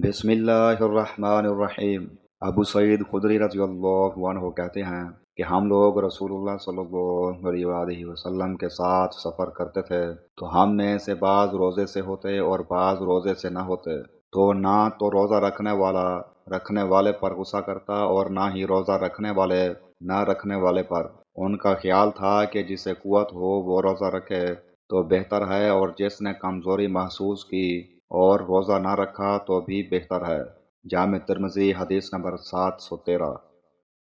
بسم اللہ الرحمن الرحیم۔ ابو سعید خدری رضی اللہ عنہ کہتے ہیں کہ ہم لوگ رسول اللہ صلی اللہ علیہ وآلہ وسلم کے ساتھ سفر کرتے تھے، تو ہم میں سے بعض روزے سے ہوتے اور بعض روزے سے نہ ہوتے، تو نہ تو روزہ رکھنے والے پر غصہ کرتا اور نہ ہی روزہ رکھنے والے نہ رکھنے والے پر۔ ان کا خیال تھا کہ جسے قوت ہو وہ روزہ رکھے تو بہتر ہے، اور جس نے کمزوری محسوس کی اور روزہ نہ رکھا تو بھی بہتر ہے۔ جامع ترمذی حدیث نمبر 713۔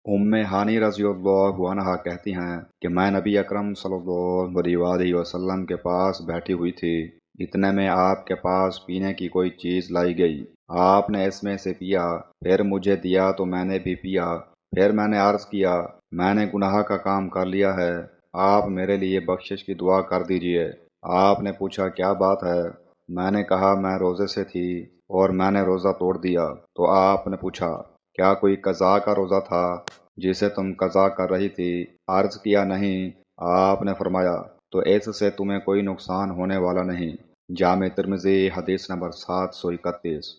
ام ہانی رضی اللہ عنہا کہتی ہیں کہ میں نبی اکرم صلی اللہ علیہ وآلہ وسلم کے پاس بیٹھی ہوئی تھی، اتنے میں آپ کے پاس پینے کی کوئی چیز لائی گئی، آپ نے اس میں سے پیا، پھر مجھے دیا تو میں نے بھی پیا، پھر میں نے عرض کیا میں نے گناہ کا کام کر لیا ہے، آپ میرے لیے بخشش کی دعا کر دیجئے۔ آپ نے پوچھا کیا بات ہے؟ میں نے کہا میں روزے سے تھی اور میں نے روزہ توڑ دیا۔ تو آپ نے پوچھا کیا کوئی قضا کا روزہ تھا جسے تم قضا کر رہی تھی؟ عرض کیا نہیں۔ آپ نے فرمایا تو اس سے تمہیں کوئی نقصان ہونے والا نہیں۔ جامع ترمذی حدیث نمبر 731۔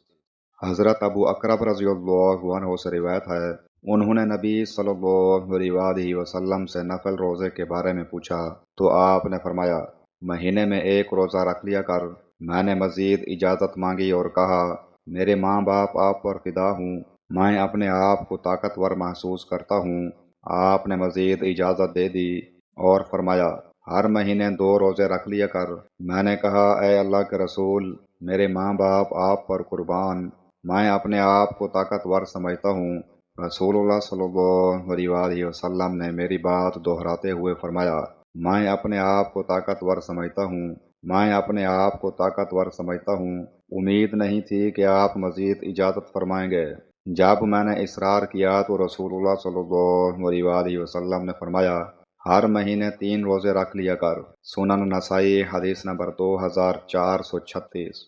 حضرت ابو اقرب رضی اللہ عنہ سے روایت ہے، انہوں نے نبی صلی اللہ علیہ وآلہ وسلم سے نفل روزے کے بارے میں پوچھا تو آپ نے فرمایا مہینے میں ایک روزہ رکھ لیا کر۔ میں نے مزید اجازت مانگی اور کہا میرے ماں باپ آپ پر فدا ہوں، میں اپنے آپ کو طاقتور محسوس کرتا ہوں۔ آپ نے مزید اجازت دے دی اور فرمایا ہر مہینے 2 روزے رکھ لیا کر۔ میں نے کہا اے اللہ کے رسول، میرے ماں باپ آپ پر قربان، میں اپنے آپ کو طاقتور سمجھتا ہوں۔ رسول اللہ صلی اللہ علیہ وآلہ وسلم نے میری بات دہراتے ہوئے فرمایا میں اپنے آپ کو طاقتور سمجھتا ہوں، میں اپنے آپ کو طاقتور سمجھتا ہوں۔ امید نہیں تھی کہ آپ مزید اجازت فرمائیں گے۔ جب میں نے اصرار کیا تو رسول اللہ صلی اللہ علیہ وآلہ وسلم نے فرمایا ہر مہینے 3 روزے رکھ لیا کر۔ سنن نسائی حدیث نمبر 2436۔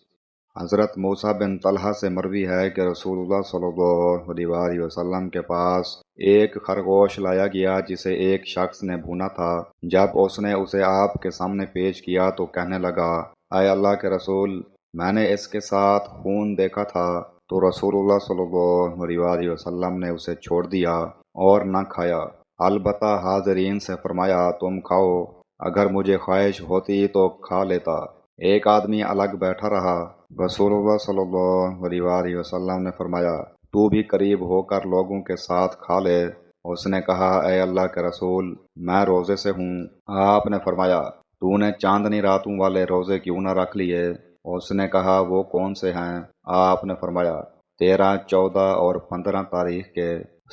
حضرت موسیٰ بن طلحہ سے مروی ہے کہ رسول اللہ صلی اللہ علیہ وآلہ وسلم کے پاس ایک خرگوش لایا گیا جسے ایک شخص نے بھونا تھا۔ جب اس نے اسے آپ کے سامنے پیش کیا تو کہنے لگا اے اللہ کے رسول، میں نے اس کے ساتھ خون دیکھا تھا۔ تو رسول اللہ صلی اللہ علیہ وآلہ وسلم نے اسے چھوڑ دیا اور نہ کھایا، البتہ حاضرین سے فرمایا تم کھاؤ، اگر مجھے خواہش ہوتی تو کھا لیتا۔ ایک آدمی الگ بیٹھا رہا۔ رسول اللہ صلی اللہ علیہ وآلہ وسلم نے فرمایا تو بھی قریب ہو کر لوگوں کے ساتھ کھا لے۔ اس نے کہا اے اللہ کے رسول، میں روزے سے ہوں۔ آپ نے فرمایا تو نے چاندنی راتوں والے روزے کیوں نہ رکھ لیے؟ اس نے کہا وہ کون سے ہیں؟ آپ نے فرمایا 13، 14 اور 15 تاریخ کے۔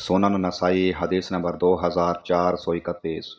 سنن نسائی حدیث نمبر 2431۔